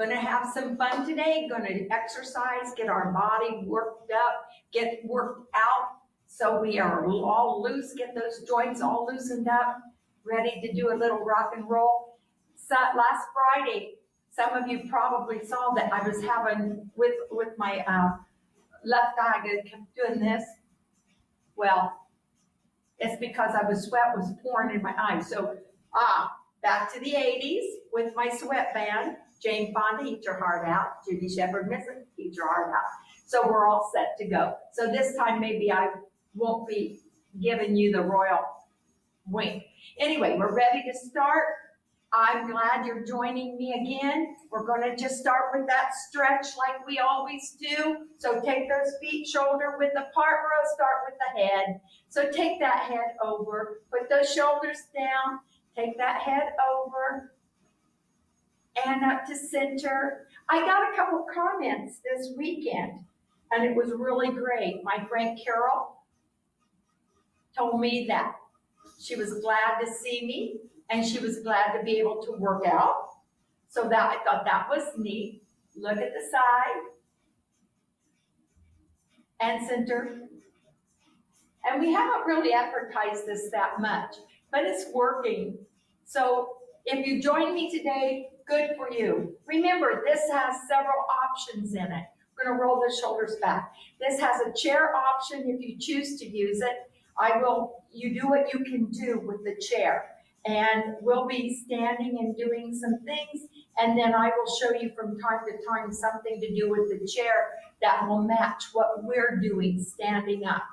Gonna have some fun today, gonna exercise, get our body worked up, get worked out so we are all loose, get those joints all loosened up, ready to do a little rock and roll. So last Friday, some of you probably saw that I was having, with my left eye, I kept doing this. Well, it's because sweat was pouring in my eyes. So, back to the 80s with my sweatband. Jane Fonda, eat your heart out. Judy Shepard, missing, eat your heart out. So we're all set to go. So this time maybe I won't be giving you the royal wink. Anyway, we're ready to start. I'm glad you're joining me again. We're gonna just start with that stretch like we always do. So take those feet shoulder width apart. We're gonna start with the head. So take that head over, put those shoulders down, take that head over, and up to center. I got a couple comments this weekend, and it was really great. My friend Carol told me that she was glad to see me, and she was glad to be able to work out. So that I thought that was neat. Look at the side and center. And we haven't really advertised this that much, but it's working. So if you join me today, good for you. Remember, this has several options in it. We're gonna roll the shoulders back. This has a chair option if you choose to use it. You do what you can do with the chair. And we'll be standing and doing some things, and then I will show you from time to time something to do with the chair that will match what we're doing standing up.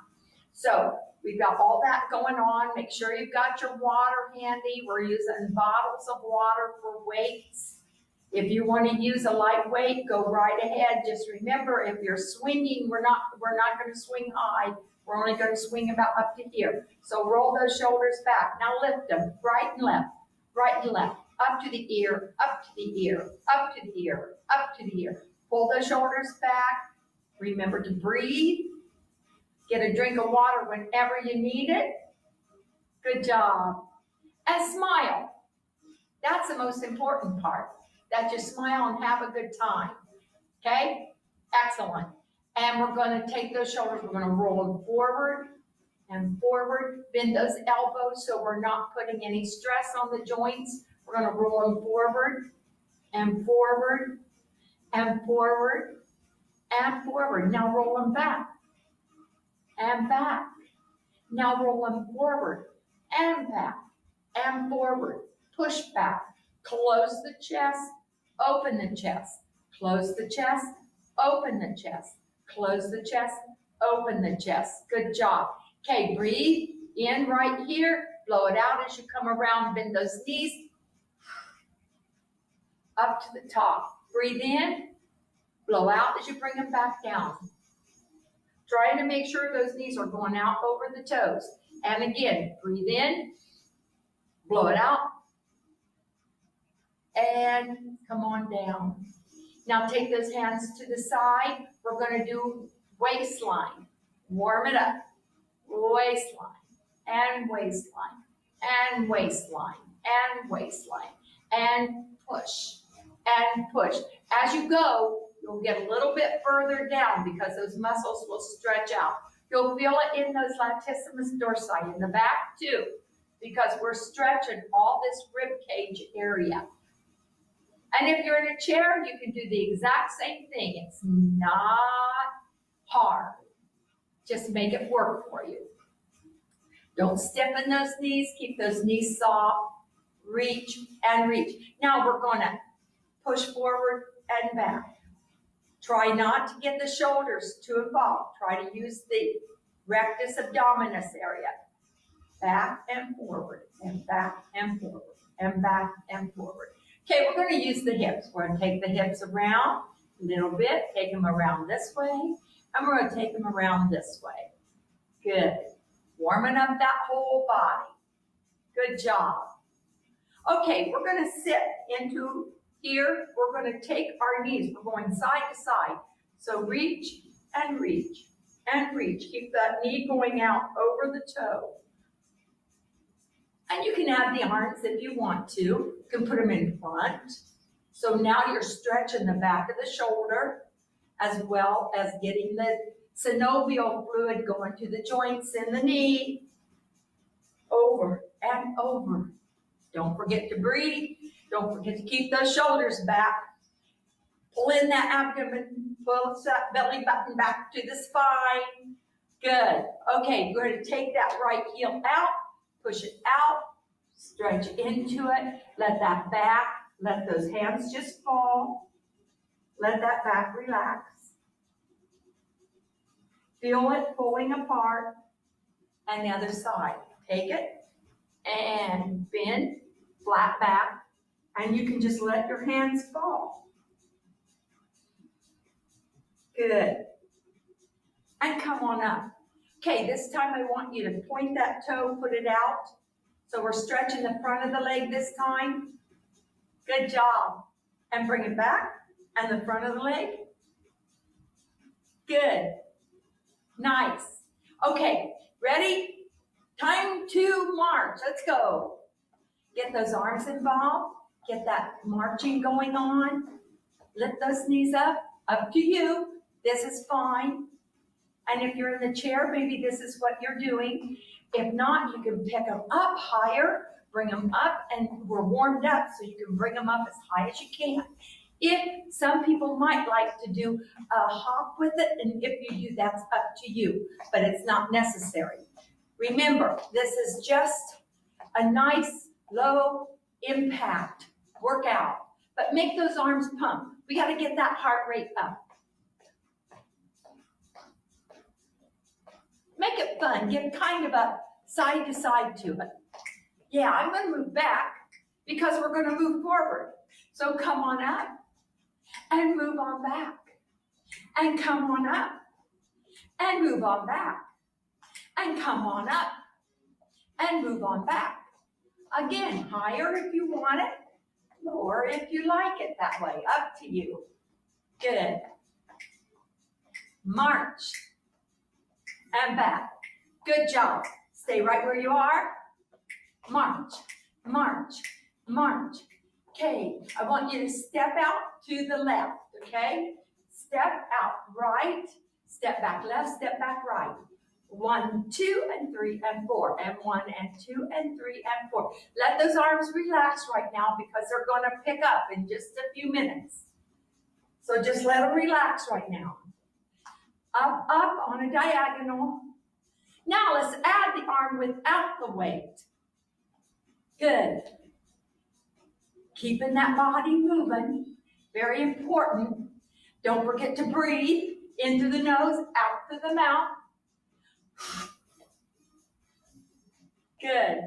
So we've got all that going on. Make sure you've got your water handy. We're using bottles of water for weights. If you want to use a light weight, go right ahead. Just remember, if you're swinging, we're not going to swing high. We're only going to swing about up to here. So roll those shoulders back. Now lift them, right and left, up to the ear, up to the ear, up to the ear, up to the ear. Pull those shoulders back. Remember to breathe. Get a drink of water whenever you need it. Good job. And smile. That's the most important part, that you smile and have a good time. Okay? Excellent. And we're going to take those shoulders, we're going to roll them forward and forward. Bend those elbows so we're not putting any stress on the joints. We're going to roll them forward and forward and forward and forward. Now roll them back and back. Now roll them forward and back and forward. Push back. Close the chest, open the chest. Close the chest, open the chest. Close the chest, open the chest. Good job. Okay, breathe in right here. Blow it out as you come around. Bend those knees up to the top. Breathe in. Blow out as you bring them back down. Trying to make sure those knees are going out over the toes. And again, breathe in. Blow it out. And come on down. Now take those hands to the side. We're going to do waistline. Warm it up. Waistline and waistline and waistline and waistline and push and push. As you go, you'll get a little bit further down because those muscles will stretch out. You'll feel it in those latissimus dorsi in the back too, because we're stretching all this rib cage area. And if you're in a chair, you can do the exact same thing. It's not hard. Just make it work for you. Don't stiffen those knees. Keep those knees soft. Reach and reach. Now we're going to push forward and back. Try not to get the shoulders too involved. Try to use the rectus abdominis area. Back and forward and back and forward and back and forward. Okay, we're going to use the hips. We're going to take the hips around a little bit, take them around this way, and we're going to take them around this way. Good. Warming up that whole body. Good job. Okay, we're going to sit into here. We're going to take our knees. We're going side to side. So reach and reach and reach. Keep that knee going out over the toe. And you can add the arms if you want to. You can put them in front. So now you're stretching the back of the shoulder as well as getting the synovial fluid going to the joints in the knee. Over and over. Don't forget to breathe. Don't forget to keep those shoulders back. Pull in that abdomen, pull that belly button back to the spine. Good. Okay, we're going to take that right heel out, push it out, stretch into it. Let that back, let those hands just fall. Let that back relax. Feel it pulling apart. And the other side. Take it and bend, flat back, and you can just let your hands fall. Good. And come on up. Okay, this time I want you to point that toe, put it out. So we're stretching the front of the leg this time. Good job. And bring it back, and the front of the leg. Good. Nice. Okay, ready? Time to march. Let's go. Get those arms involved. Get that marching going on. Lift those knees up. Up to you. This is fine. And if you're in the chair, maybe this is what you're doing. If not, you can pick them up higher, bring them up, and we're warmed up, so you can bring them up as high as you can. If some people might like to do a hop with it, and if you do, that's up to you, but it's not necessary. Remember, this is just a nice, low impact workout, but make those arms pump. We got to get that heart rate up. Make it fun. Give kind of a side to side to it. Yeah, I'm going to move back because we're going to move forward. So come on up and move on back. And come on up and move on back. And come on up and move on back. Again, higher if you want it, lower if you like it that way. Up to you. Good. March. And back. Good job. Stay right where you are. March, march, march. Okay, I want you to step out to the left, okay? Step out right, step back left, step back right. 1, 2, and 3, and 4. And 1, and 2, and 3, and 4. Let those arms relax right now because they're going to pick up in just a few minutes. So just let them relax right now. Up, up on a diagonal. Now let's add the arm without the weight. Good. Keeping that body moving. Very important. Don't forget to breathe into the nose, out through the mouth. Good.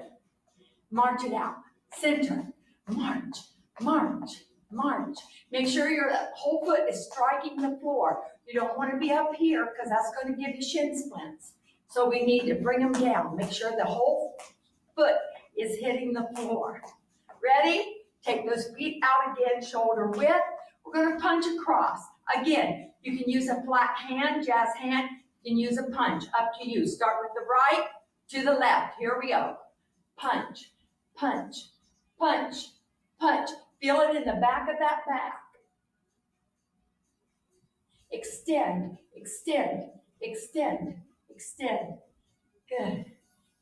March it out. Center. March, march, march. Make sure your whole foot is striking the floor. You don't want to be up here because that's going to give you shin splints. So we need to bring them down. Make sure the whole foot is hitting the floor. Ready? Take those feet out again, shoulder width. We're going to punch across. Again, you can use a flat hand, jazz hand. You can use a punch. Up to you. Start with the right to the left. Here we go. Punch, punch, punch, punch. Feel it in the back of that back. Extend, extend, extend, extend. Good.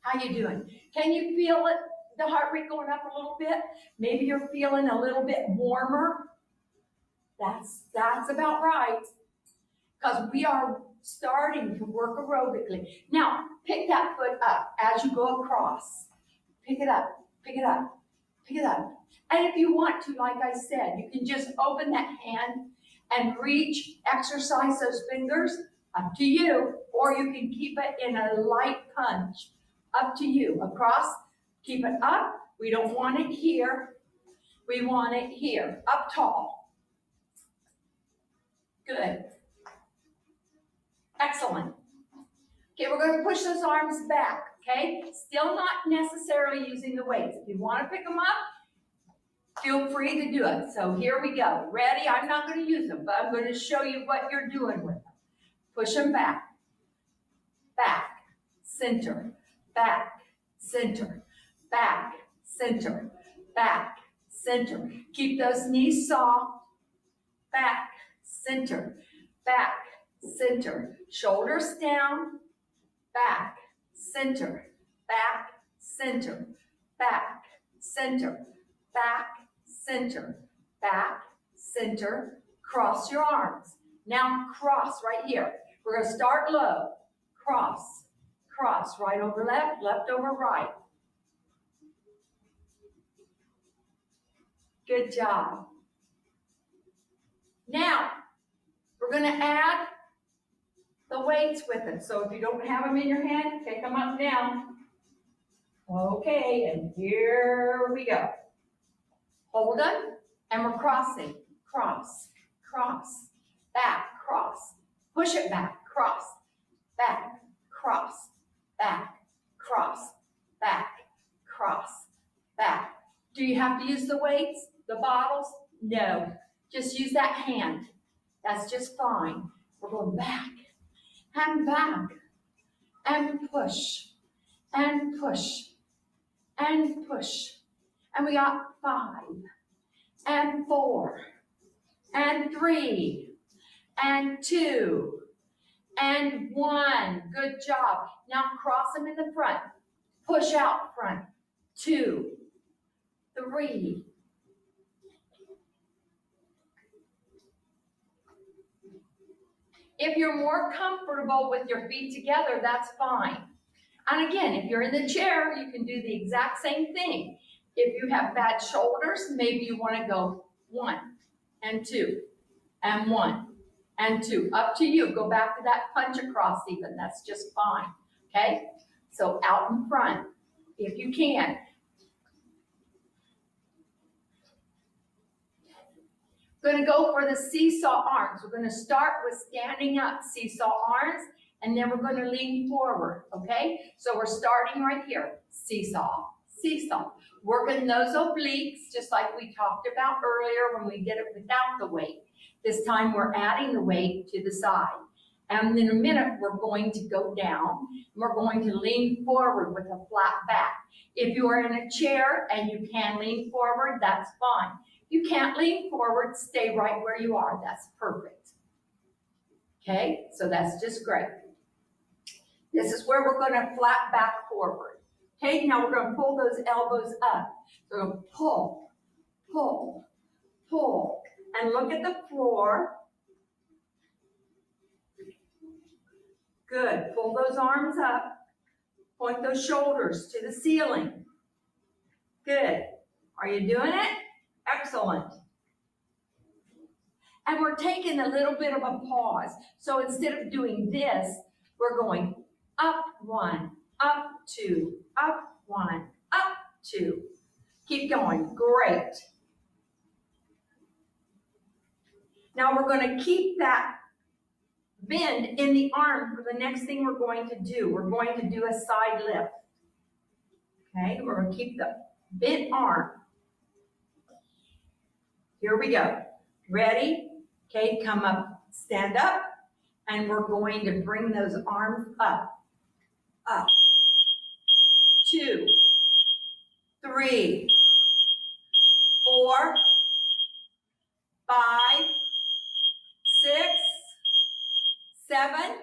How you doing? Can you feel it? The heart rate going up a little bit? Maybe you're feeling a little bit warmer. That's about right. Because we are starting to work aerobically. Now, pick that foot up as you go across. Pick it up, pick it up, pick it up. And if you want to, like I said, you can just open that hand and reach, exercise those fingers. Up to you. Or you can keep it in a light punch. Up to you. Across, keep it up. We don't want it here. We want it here. Up tall. Good. Excellent. Okay, we're going to push those arms back, okay? Still not necessarily using the weights. If you want to pick them up, feel free to do it. So here we go. Ready? I'm not going to use them, but I'm going to show you what you're doing with them. Push them back. Back. Center. Back. Center. Back. Center. Back. center. Keep those knees soft. Back, center, back, center. Shoulders down, back, center, back, center, back, center, back, center, back, center. Cross your arms. Now cross right here. We're going to start low. Cross, cross, right over left, left over right. Good job. Now, we're going to add the weights with it. So if you don't have them in your hand, pick them up now. Okay, and here we go. Hold them, and we're crossing. Cross, cross, back, cross. Push it back, cross, back, cross, back, cross, back, cross, back. Do you have to use the weights, the bottles? No, just use that hand. That's just fine. We're going back, and push, and push, and push. And we got 5, and 4, and 3, and 2, and 1. Good job. Now cross them in the front. Push out front. 2, 3. If you're more comfortable with your feet together, that's fine. And again, if you're in the chair, you can do the exact same thing. If you have bad shoulders, maybe you want to go 1 and 2 and 1 and 2. Up to you. Go back to that punch across even. That's just fine. Okay? So out in front, if you can. We're going to go for the seesaw arms. We're going to start with standing up, seesaw arms, and then we're going to lean forward, okay? So we're starting right here, seesaw, seesaw. Working those obliques, just like we talked about earlier when we did it without the weight. This time we're adding the weight to the side. And in a minute, we're going to go down. We're going to lean forward with a flat back. If you are in a chair and you can lean forward, that's fine. You can't lean forward, stay right where you are. That's perfect. Okay, so that's just great. This is where we're going to flat back forward. Okay, now we're going to pull those elbows up. So we're going to pull, pull, pull, and look at the floor. Good, pull those arms up. Point those shoulders to the ceiling. Good. Are you doing it? Excellent. And we're taking a little bit of a pause. So instead of doing this, we're going up 1, up 2, up 1, up 2. Keep going. Great. Now we're going to keep that bend in the arm for the next thing we're going to do. We're going to do a side lift. Okay, we're going to keep the bent arm. Here we go. Ready? Okay, come up, stand up, and we're going to bring those arms up. Up. 2, 3, 4, 5, 6, 7,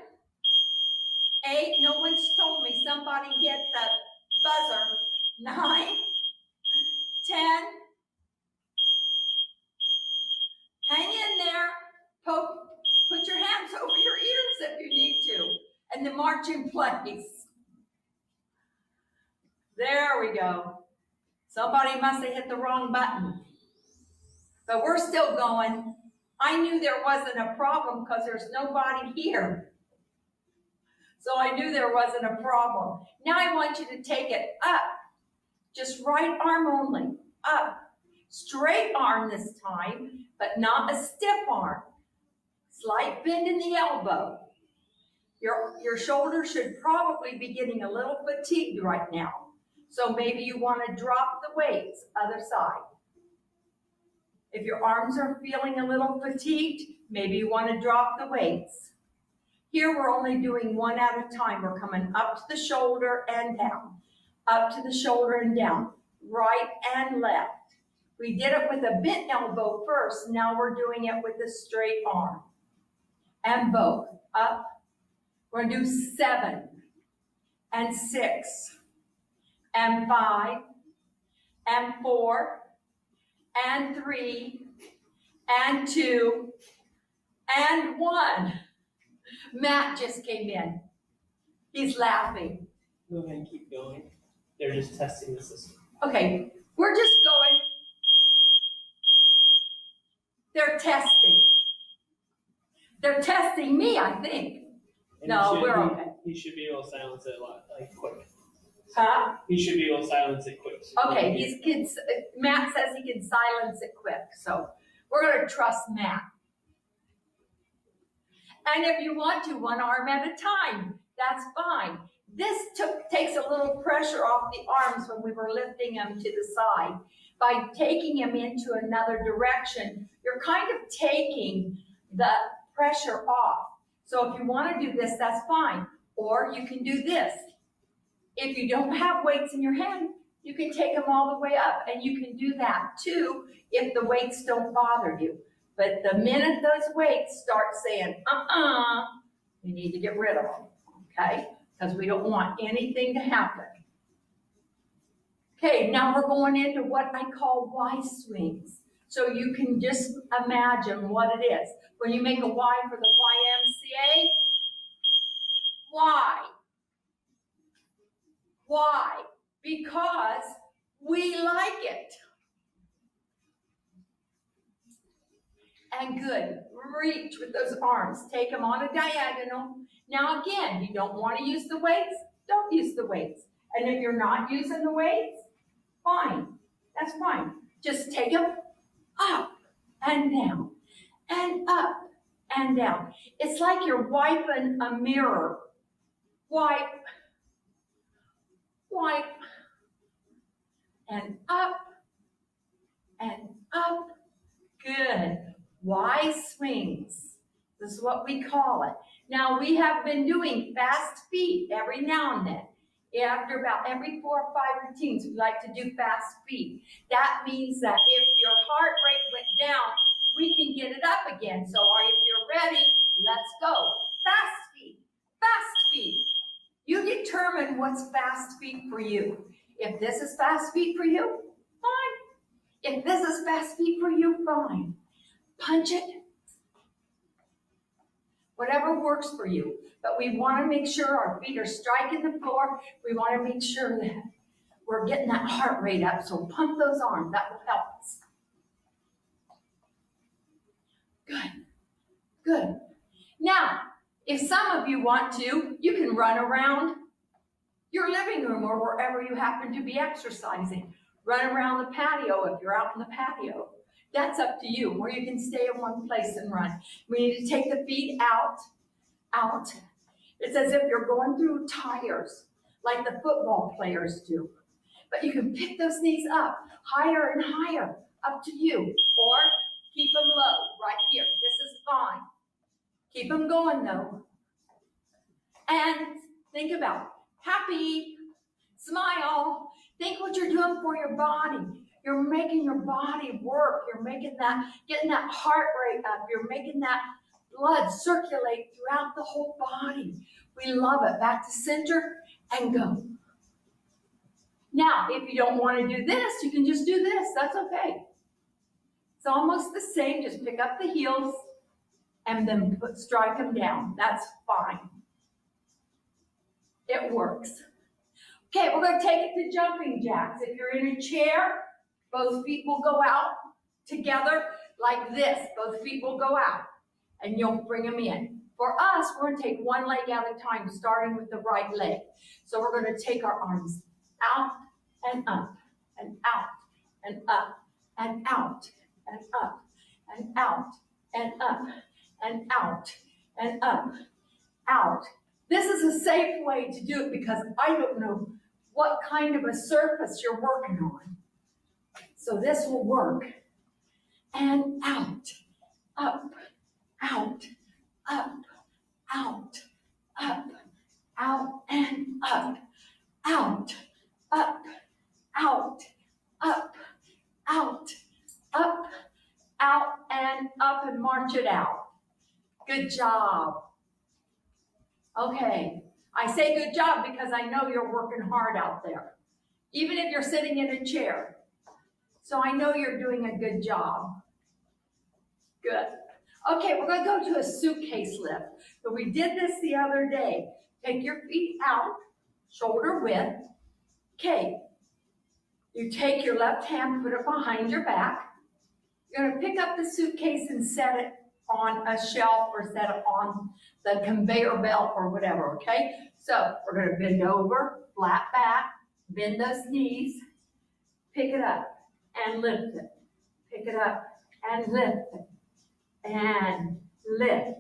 8. No one's told me. Somebody hit the buzzer. 9, 10. Hang in there. Put your hands over your ears if you need to. And then march in place. There we go. Somebody must have hit the wrong button. But we're still going. I knew there wasn't a problem because there's nobody here. So I knew there wasn't a problem. Now I want you to take it up. Just right arm only. Up. Straight arm this time, but not a stiff arm. Slight bend in the elbow. Your shoulder should probably be getting a little fatigued right now. So maybe you want to drop the weights, other side. If your arms are feeling a little fatigued, maybe you want to drop the weights. Here we're only doing 1 at a time. We're coming up to the shoulder and down. Up to the shoulder and down. Right and left. We did it with a bent elbow first. Now we're doing it with a straight arm. And both. Up. We're going to do 7 and 6 and 5 and 4 and 3 and 2 and 1. Matt just came in. He's laughing. Go ahead and keep going. They're just testing the system. Okay, we're just going. They're testing. They're testing me, I think. And No, we're okay. He should be able to silence it like quick. Huh? He should be able to silence it quick. So Okay, Matt says he can silence it quick, so we're going to trust Matt. And if you want to, 1 arm at a time, that's fine. This takes a little pressure off the arms when we were lifting them to the side. By taking them into another direction, you're kind of taking the pressure off. So if you want to do this, that's fine. Or you can do this. If you don't have weights in your hand, you can take them all the way up. And you can do that too if the weights don't bother you. But the minute those weights start saying, you need to get rid of them, okay? Because we don't want anything to happen. Okay, now we're going into what I call Y swings. So you can just imagine what it is. When you make a Y for the YMCA, why? Why? Because we like it. And good, reach with those arms. Take them on a diagonal. Now again, you don't want to use the weights, don't use the weights. And if you're not using the weights, fine, that's fine. Just take them up and down, and up and down. It's like you're wiping a mirror. Wipe, wipe, and up, and up. Good. Y swings. This is what we call it. Now, we have been doing fast feet every now and then. After about every 4 or 5 routines, we like to do fast feet. That means that if your heart rate went down, we can get it up again. So if you're ready, let's go. Fast feet, fast feet. You determine what's fast feet for you. If this is fast feet for you, fine. If this is fast feet for you, fine. Punch it. Whatever works for you. But we want to make sure our feet are striking the floor. We want to make sure that we're getting that heart rate up. So pump those arms. That will help us. Good. Good. Now, if some of you want to, you can run around your living room or wherever you happen to be exercising. Run around the patio if you're out in the patio. That's up to you, or you can stay in one place and run. We need to take the feet out, out. It's as if you're going through tires, like the football players do. But you can pick those knees up, higher and higher, up to you. Or keep them low, right here. This is fine. Keep them going, though. And think about happy, smile. Think what you're doing for your body. You're making your body work. You're making that, getting that heart rate up. You're making that blood circulate throughout the whole body. We love it. Back to center and go. Now, if you don't want to do this, you can just do this. That's okay. It's almost the same. Just pick up the heels and then strike them down. That's fine. It works. Okay, we're going to take it to jumping jacks. If you're in a chair, both feet will go out together like this. Both feet will go out, and you'll bring them in. For us, we're going to take one leg at a time, starting with the right leg. So we're going to take our arms out and up, and out, and up, and out, and up, and out, and up, and out, and up, out. This is a safe way to do it because I don't know what kind of a surface you're working on. So this will work. And out, up, out, up, out, up, out, and up, out, up, out, up, out, up, out, and up, and march it out. Good job. Okay, I say good job because I know you're working hard out there, even if you're sitting in a chair. So I know you're doing a good job. Good. Okay, we're going to go to a suitcase lift. So we did this the other day. Take your feet out, shoulder width. Okay, you take your left hand, put it behind your back. You're going to pick up the suitcase and set it on a shelf or set it on the conveyor belt or whatever, okay? So we're going to bend over, flat back, bend those knees, pick it up and lift it. Pick it up and lift it. And lift,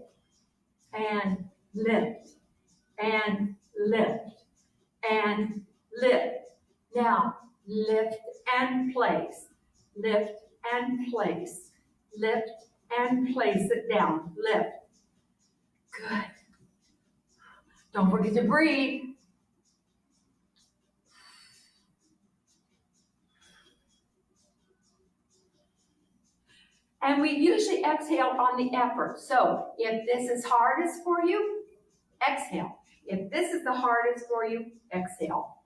and lift, and lift, and lift. Now, lift and place, lift and place, lift and place it down, lift. Good. Don't forget to breathe. And we usually exhale on the effort. So if this is hardest for you, exhale. If this is the hardest for you, exhale.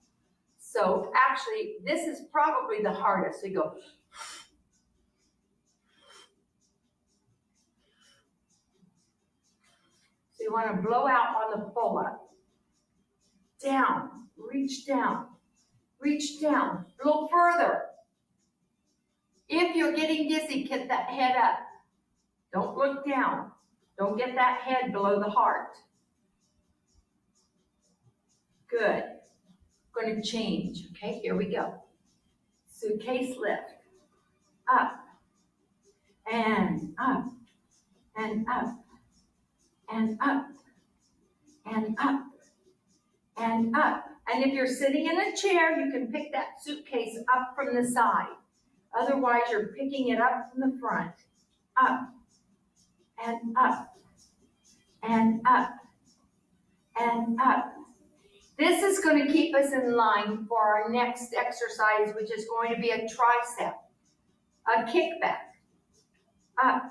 So actually, this is probably the hardest. So you go. So you want to blow out on the pull up. Down, reach down, reach down, a little further. If you're getting dizzy, get that head up. Don't look down. Don't get that head below the heart. Good. Going to change. Okay, here we go. Suitcase lift. Up. And up. And up. And up. And up. And up. And if you're sitting in a chair, you can pick that suitcase up from the side. Otherwise, you're picking it up from the front. Up, and up, and up, and up. This is going to keep us in line for our next exercise, which is going to be a tricep, a kickback. Up,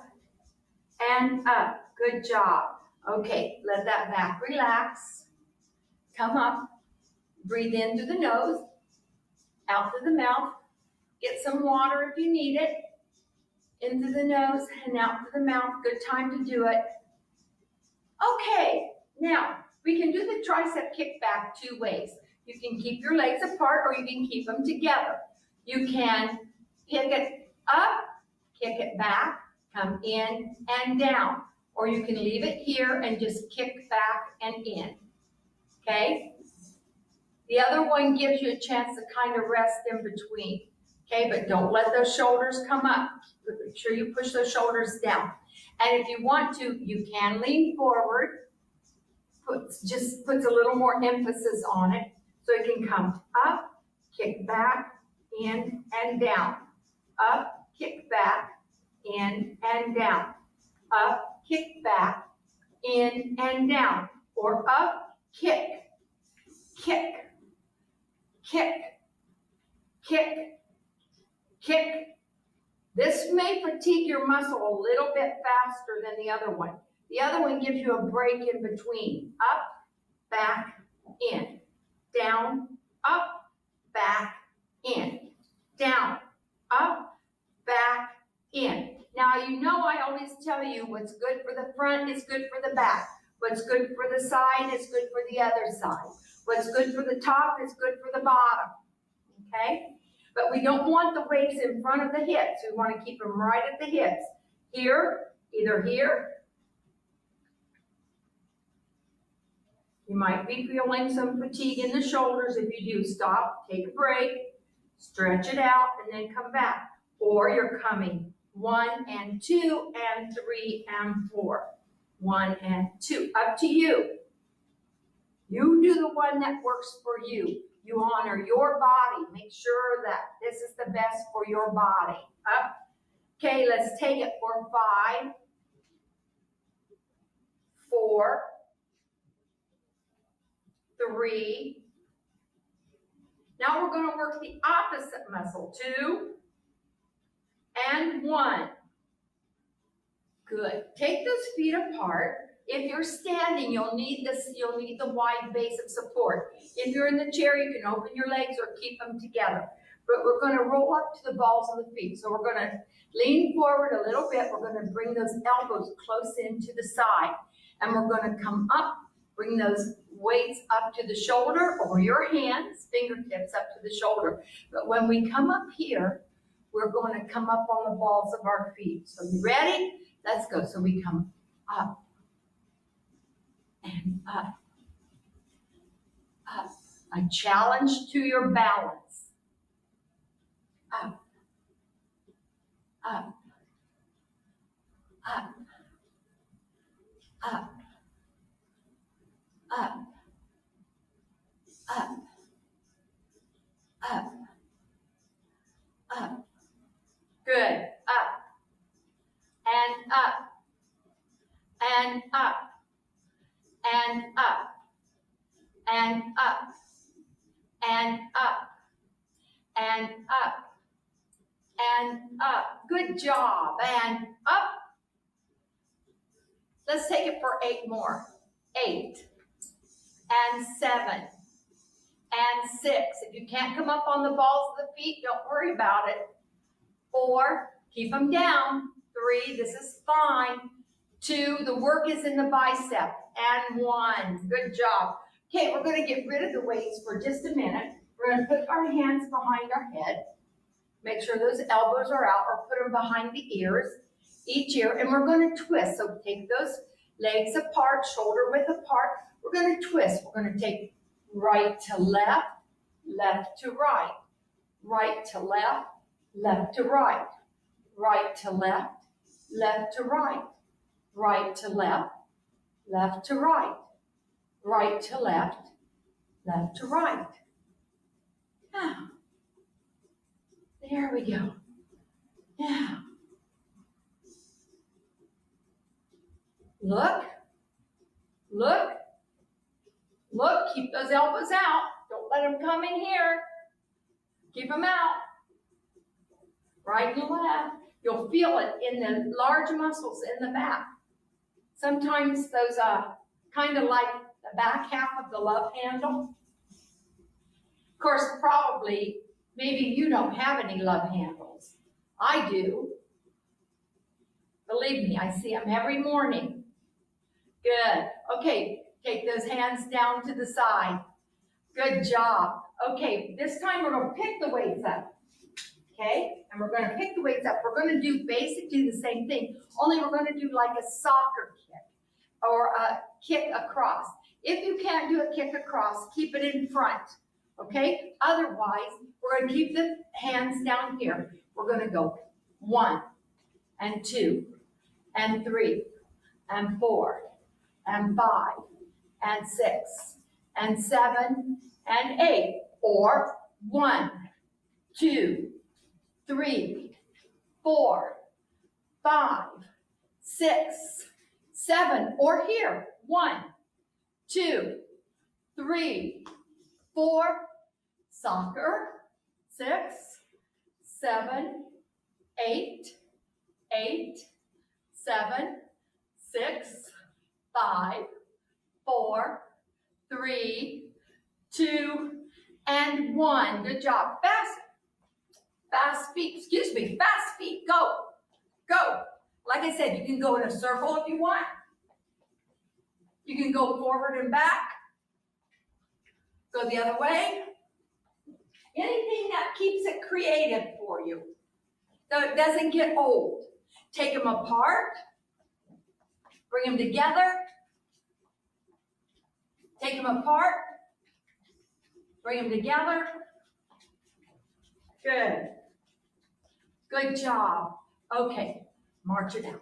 and up. Good job. Okay, let that back relax. Come up. Breathe in through the nose, out through the mouth. Get some water if you need it. In through the nose and out through the mouth. Good time to do it. Okay, now we can do the tricep kickback two ways. You can keep your legs apart or you can keep them together. You can pick it up, kick it back, come in and down. Or you can leave it here and just kick back and in. Okay? The other one gives you a chance to kind of rest in between. Okay, but don't let those shoulders come up. Make sure you push those shoulders down. And if you want to, you can lean forward. Just puts a little more emphasis on it. So it can come up, kick back, in and down. Up, kick back, in and down. Up, kick back, in and down. Or up, kick, kick, kick, kick, kick. This may fatigue your muscle a little bit faster than the other one. The other one gives you a break in between. Up, back, in. Down, up, back, in. Down, up, back, in. Now, you know I always tell you what's good for the front is good for the back. What's good for the side is good for the other side. What's good for the top is good for the bottom. Okay? But we don't want the weights in front of the hips. We want to keep them right at the hips. Here, either here. You might be feeling some fatigue in the shoulders. If you do, stop, take a break, stretch it out, and then come back. Or you're coming 1 and 2 and 3 and 4. 1 and 2. Up to you. You do the one that works for you. You honor your body. Make sure that this is the best for your body. Up. Okay, let's take it for 5, 4, 3. Now we're going to work the opposite muscle. 2, and 1. Good. Take those feet apart. If you're standing, you'll need the wide base of support. If you're in the chair, you can open your legs or keep them together. But we're going to roll up to the balls of the feet. So we're going to lean forward a little bit. We're going to bring those elbows close into the side. And we're going to come up, bring those weights up to the shoulder or your hands, fingertips up to the shoulder. But when we come up here, we're going to come up on the balls of our feet. So you ready? Let's go. So we come up and up, up. A challenge to your balance. Up, up, up, up, up, up, up, up. Good. Up and up and up and up and up and up and up and up. Good job. And up. Let's take it for 8 more. 8 and 7 and 6. If you can't come up on the balls of the feet, don't worry about it. 4, keep them down. 3, this is fine. 2, the work is in the bicep. And 1, good job. Okay, we're going to get rid of the weights for just a minute. We're going to put our hands behind our head. Make sure those elbows are out or put them behind the ears, each ear, and we're going to twist. So take those legs apart, shoulder width apart. We're going to twist. We're going to take right to left, left to right, right to left, left to right, right to left, left to right, right to left, left to right, right to left, left to right. Now, there we go. Now, look, look, look, keep those elbows out. Don't let them come in here. Keep them out. Right and left. You'll feel it in the large muscles in the back. Sometimes those kind of like the back half of the love handle. Of course, probably, maybe you don't have any love handles. I do. Believe me, I see them every morning. Good. Okay, take those hands down to the side. Good job. Okay, this time we're going to pick the weights up. Okay, and we're going to pick the weights up. We're going to do basically the same thing, only we're going to do like a soccer kick or a kick across. If you can't do a kick across, keep it in front. Okay, otherwise, we're going to keep the hands down here. We're going to go 1 and 2 and 3 and 4 and 5 and 6 and 7 and 8, or 1, 2, 3, 4, 5, 6, 7, or here, 1, 2, 3, 4, soccer, 6, 7, 8, 8, 7, 6, 5, 4, 3, 2, and 1. Good job. Fast feet, fast feet. Go, go. Like I said, you can go in a circle if you want. You can go forward and back. Go the other way. Anything that keeps it creative for you, so it doesn't get old. Take them apart. Bring them together. Take them apart. Bring them together. Good. Good job. Okay, march it out.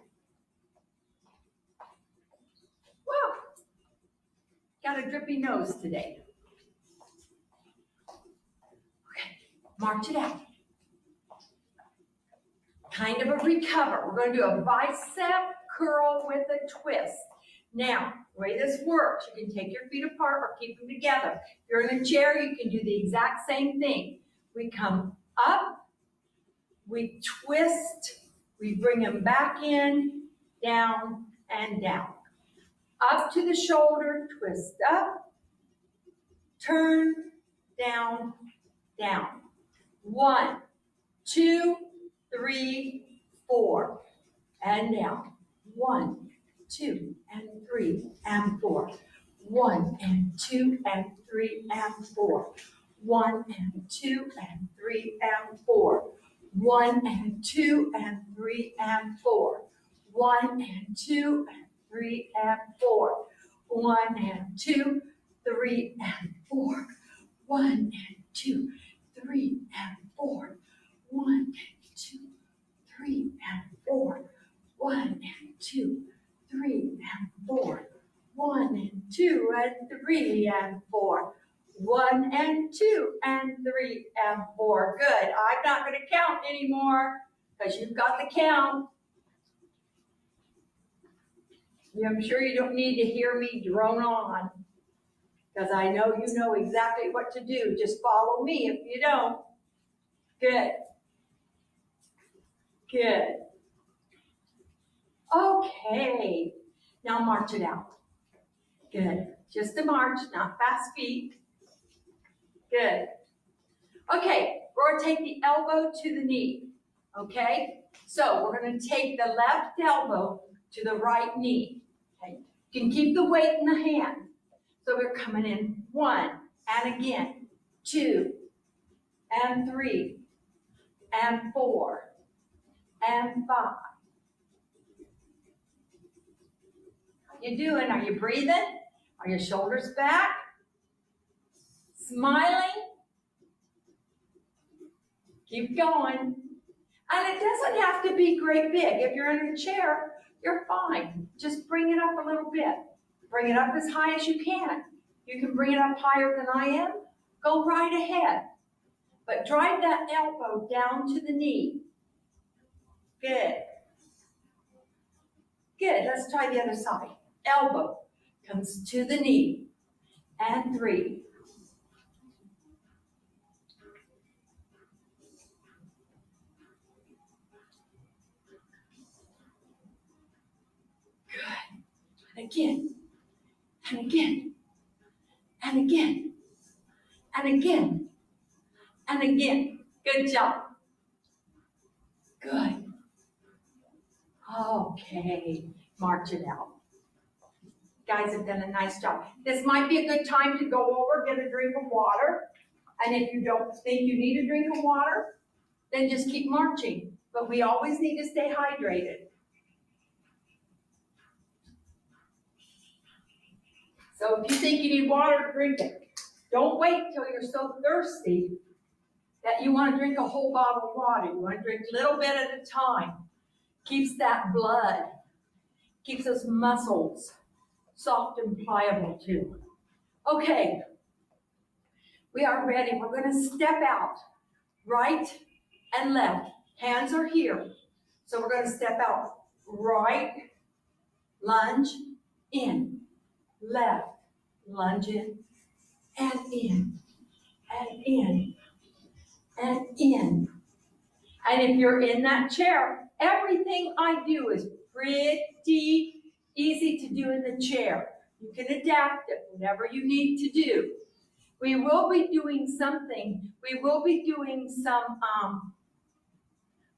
Whoa. Got a drippy nose today. Okay, march it out. Kind of a recover. We're going to do a bicep curl with a twist. Now, the way this works, you can take your feet apart or keep them together. If you're in a chair, you can do the exact same thing. We come up, we twist, we bring them back in, down, and down. Up to the shoulder, twist up, turn, down, down. 1, 2, 3, 4, and down. 1, 2, and 3, and 4. 1, and 2, and 3, and 4. 1, and 2, and 3, and 4. 1, and 2, and 3, and 4. 1, and 2, and 3, and 4. 1, and 2, 3, and 4. 1, and 2, 3, and 4. 1, and 2, 3, and 4. 1, and 2, 3, and 4. 1, and 2, and 3, and 4. 1, and 2, and 3, and 4. Good. I'm not going to count anymore because you've got the count. I'm sure you don't need to hear me drone on because I know you know exactly what to do. Just follow me if you don't. Good. Good. Okay. Now march it out. Good. Just a march, not fast feet. Good. Okay, we're going to take the elbow to the knee. Okay? So we're going to take the left elbow to the right knee. Okay? You can keep the weight in the hand. So we're coming in 1, and again, 2, and 3, and 4, and 5. How you doing? Are you breathing? Are your shoulders back? Smiling? Keep going. And it doesn't have to be great big. If you're in a chair, you're fine. Just bring it up a little bit. Bring it up as high as you can. You can bring it up higher than I am. Go right ahead. But drive that elbow down to the knee. Good. Good. Let's try the other side. Elbow comes to the knee. And 3. Good. And again. And again. And again. And again. And again. Good job. Good. Okay. March it out. Guys have done a nice job. This might be a good time to go over, get a drink of water. And if you don't think you need a drink of water, then just keep marching. But we always need to stay hydrated. So if you think you need water, drink it. Don't wait till you're so thirsty that you want to drink a whole bottle of water. You want to drink a little bit at a time. Keeps that blood, keeps those muscles soft and pliable too. Okay, we are ready. We're going to step out, right and left. Hands are here. So we're going to step out, right, lunge, in, left, lunge in, and in, and in, and in. And if you're in that chair, everything I do is pretty easy to do in the chair. You can adapt it, whatever you need to do. We will be doing something. We will be doing some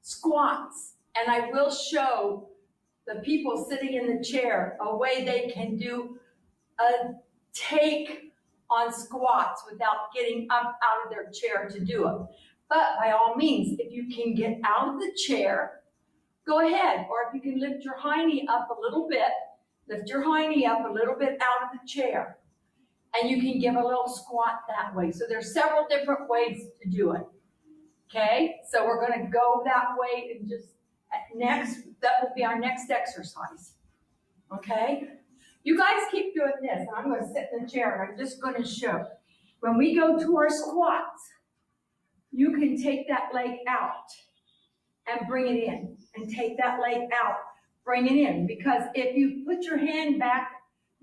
squats. And I will show the people sitting in the chair a way they can do a take on squats without getting up out of their chair to do it. But by all means, if you can get out of the chair, go ahead. Or if you can lift your hiney up a little bit, lift your hiney up a little bit out of the chair. And you can give a little squat that way. So there's several different ways to do it. Okay, so we're going to go that way and just next, that will be our next exercise. Okay, you guys keep doing this. And I'm going to sit in the chair and I'm just going to show. When we go to our squats, you can take that leg out and bring it in. And take that leg out, bring it in. Because if you put your hand back,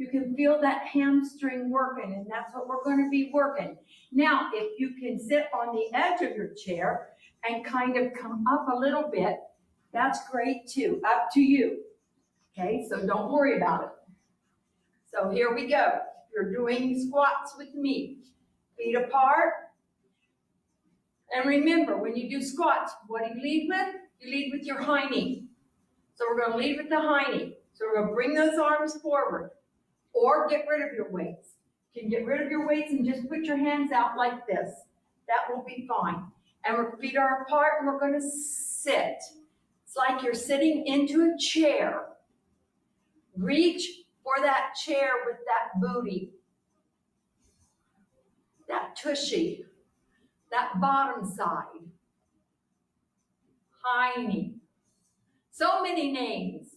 You can feel that hamstring working, and that's what we're going to be working. Now, if you can sit on the edge of your chair and kind of come up a little bit, that's great too, up to you. Okay, so don't worry about it. So here we go. You're doing squats with me. Feet apart. And remember, when you do squats, what do you lead with? You lead with your high knee. So we're going to lead with the high knee. So we're going to bring those arms forward. Or get rid of your weights. You can get rid of your weights and just put your hands out like this. That will be fine. And our feet are apart and we're going to sit. It's like you're sitting into a chair. Reach for that chair with that booty, that tushy, that bottom side. High knee. So many names.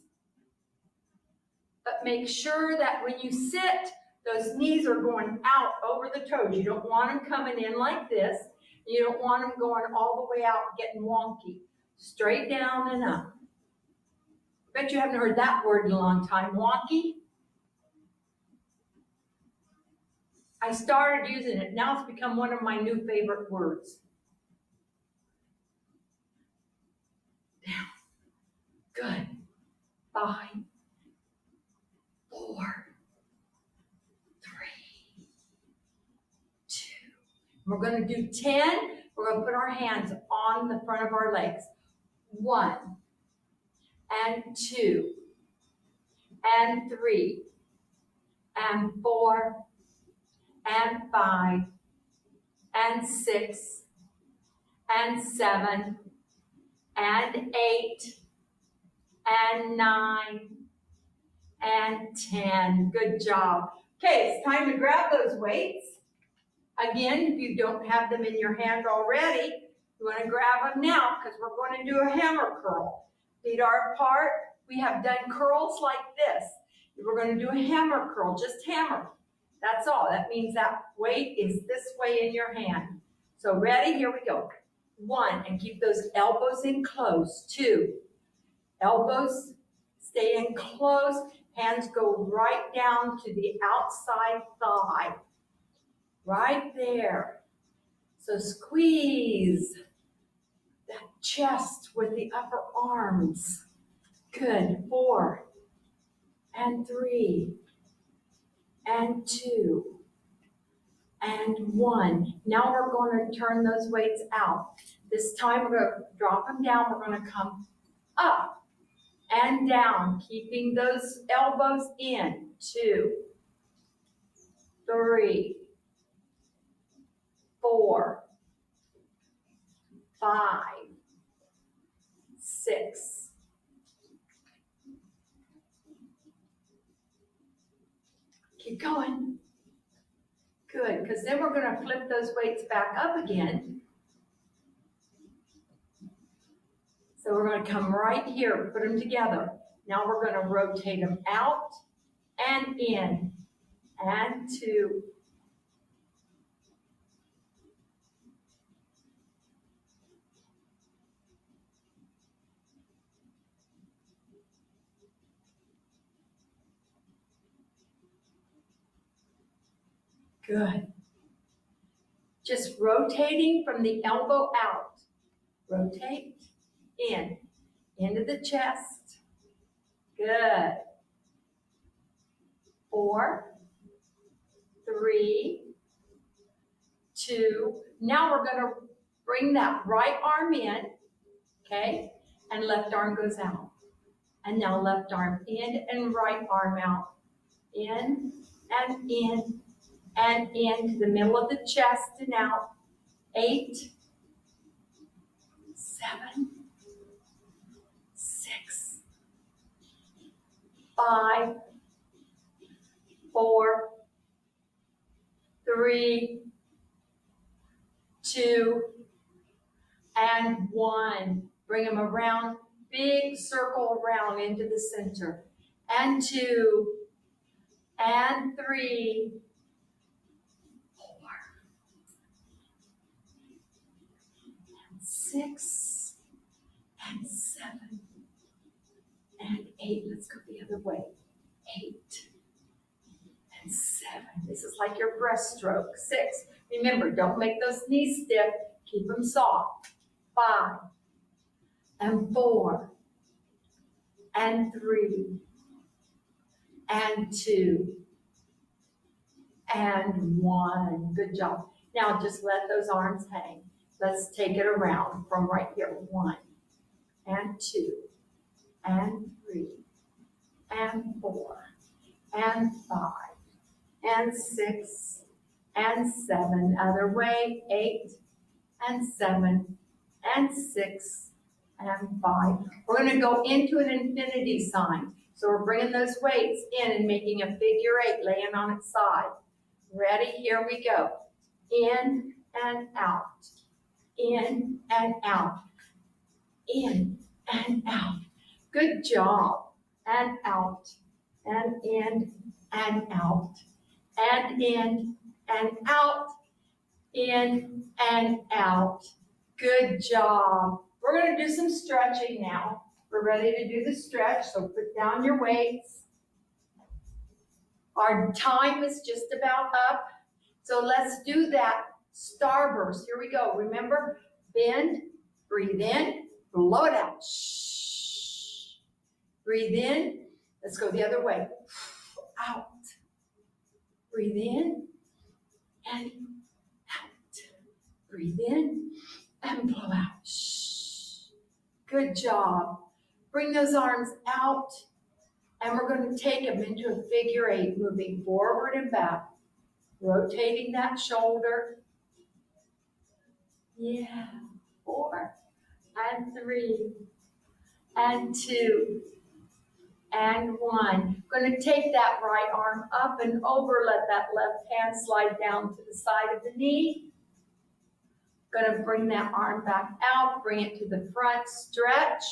But make sure that when you sit, those knees are going out over the toes. You don't want them coming in like this. You don't want them going all the way out, getting wonky. Straight down and up. I bet you haven't heard that word in a long time. Wonky. I started using it. Now it's become one of my new favorite words. Down. Good. 5, 4, 3, 2. We're going to do 10. We're going to put our hands on the front of our legs. 1, and 2, and 3, and 4, and 5, and 6, and 7, and 8, and 9, and 10. Good job. Okay, it's time to grab those weights. Again, if you don't have them in your hand already, you want to grab them now because we're going to do a hammer curl. Feet are apart. We have done curls like this. We're going to do a hammer curl, just hammer. That's all. That means that weight is this way in your hand. So ready? Here we go. 1, and keep those elbows in close. 2, elbows stay in close. Hands go right down to the outside thigh. Right there. So squeeze that chest with the upper arms. Good. 4, and 3, and 2, and 1. Now we're going to turn those weights out. This time we're going to drop them down. We're going to come up and down, keeping those elbows in. 2, 3, 4, 5, 6, 'Keep going. Good, because then we're going to flip those weights back up again. So we're going to come right here, put them together. Now we're going to rotate them out and in and 2. Good. Just rotating from the elbow out. Rotate in, into the chest. Good. 4, 3, 2. Now we're going to bring that right arm in, okay, and left arm goes out. And now left arm in and right arm out. In and in. And into the middle of the chest and out. 8, 7, 6, 5, 4, 3, 2, and 1. Bring them around, big circle around into the center. And 2, and 3, 6, and 7, and 8. Let's go the other way. 8, This is like your breaststroke. 6. Remember, don't make those knees stiff. Keep them soft. 5 and 4 and 3 and 2 and 1. Good job. Now just let those arms hang. Let's take it around from right here. 1 and 2 and 3 and 4 and 5 and 6 and 7. Other way. 8 and 7 and 6 and 5. We're going to go into an infinity sign. So we're bringing those weights in and making a figure 8, laying on its side. Ready? Here we go. In and out. In and out. In and out. Good job. And out. And in and out. And in and out. In and out. Good job. We're going to do some stretching now. We're ready to do the stretch, so put down your weights. Our time is just about up, so let's do that starburst. Here we go. Remember, bend, breathe in, blow it out. Shh. Breathe in. Let's go the other way. Out. Breathe in and out. Breathe in and blow out. Shh. Good job. Bring those arms out, and we're going to take them into a figure 8, moving forward and back, rotating that shoulder. Yeah. 4 and 3 and 2 and 1. Going to take that right arm up and over. Let that left hand slide down to the side of the knee. Going to bring that arm back out, bring it to the front, stretch.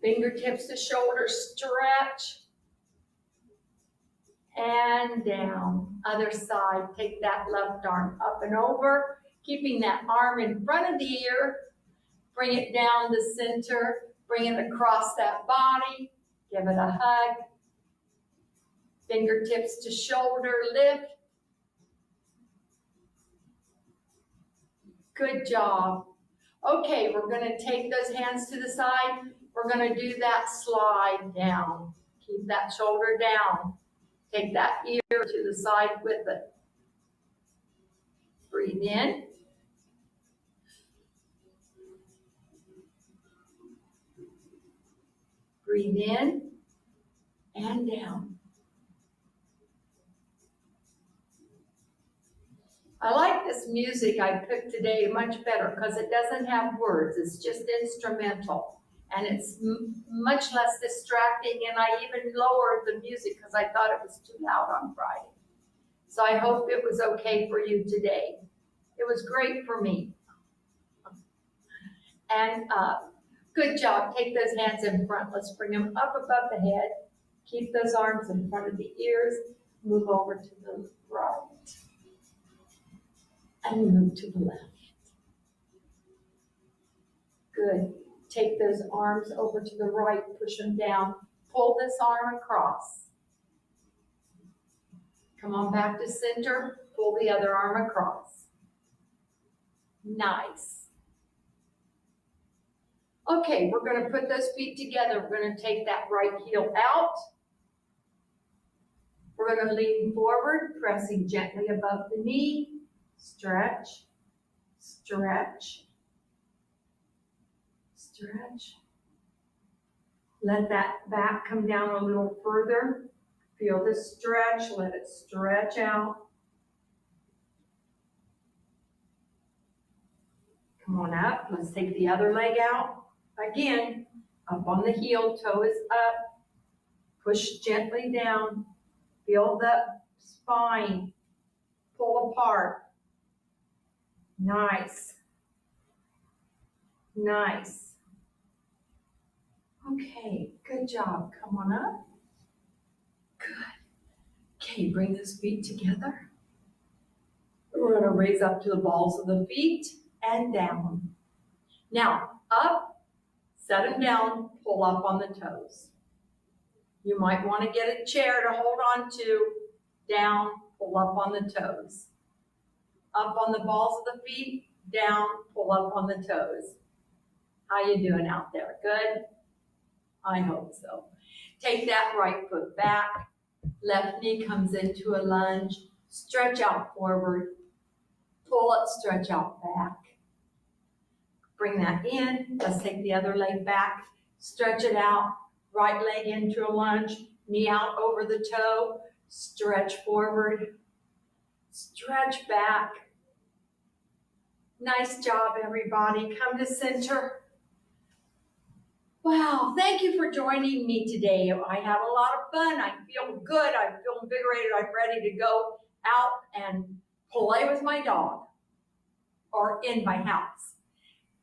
Fingertips to shoulders, stretch. And down. Other side, take that left arm up and over, keeping that arm in front of the ear. Bring it down the center, bring it across that body, give it a hug. Fingertips to shoulder, lift. Good job. Okay, we're going to take those hands to the side. We're going to do that slide down. Keep that shoulder down. Take that ear to the side with it. Breathe in. Breathe in and down. I like this music I picked today much better because it doesn't have words. It's just instrumental. And it's much less distracting, and I even lowered the music because I thought it was too loud on Friday. So I hope it was okay for you today. It was great for me. And good job. Take those hands in front. Let's bring them up above the head. Keep those arms in front of the ears. Move over to the right. And move to the left. Good. Take those arms over to the right, push them down. Pull this arm across. Come on back to center. Pull the other arm across. Nice. Okay, we're going to put those feet together. We're going to take that right heel out. We're going to lean forward, pressing gently above the knee. Stretch, stretch. Stretch. Let that back come down a little further. Feel the stretch. Let it stretch out. Come on up. Let's take the other leg out. Again, up on the heel, toe is up. Push gently down. Feel the spine pull apart. Nice. Nice. Okay, good job. Come on up. Good. Okay, bring those feet together. We're going to raise up to the balls of the feet and down. Now, up, set them down, pull up on the toes. You might want to get a chair to hold on to. Down, pull up on the toes. Up on the balls of the feet, down, pull up on the toes. How you doing out there? Good? I hope so. Take that right foot back. Left knee comes into a lunge. Stretch out forward. Pull it, stretch out back. Bring that in. Let's take the other leg back. Stretch it out. Right leg into a lunge. Knee out over the toe. Stretch forward. Stretch back. Nice job, everybody. Come to center. Wow, thank you for joining me today. I had a lot of fun. I feel good. I feel invigorated. I'm ready to go out and play with my dog or in my house.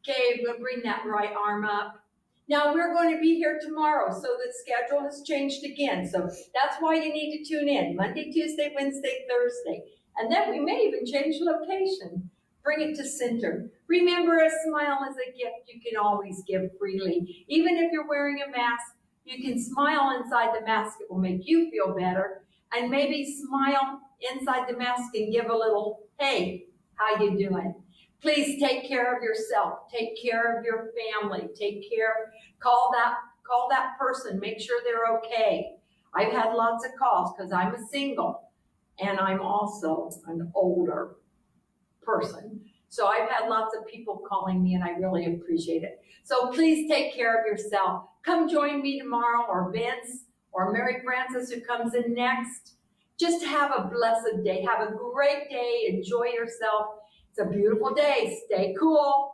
Okay, we'll bring that right arm up. Now we're going to be here tomorrow, so the schedule has changed again. So that's why you need to tune in. Monday, Tuesday, Wednesday, Thursday. And then we may even change location. Bring it to center. Remember, a smile is a gift you can always give freely. Even if you're wearing a mask, you can smile inside the mask. It will make you feel better. And maybe smile inside the mask and give a little, hey, how you doing? Please take care of yourself. Take care of your family. Take care. Call that person. Make sure they're okay. I've had lots of calls because I'm a single and I'm also an older person. So I've had lots of people calling me and I really appreciate it. So please take care of yourself. Come join me tomorrow, or Vince or Mary Frances who comes in next. Just have a blessed day. Have a great day. Enjoy yourself. It's a beautiful day. Stay cool.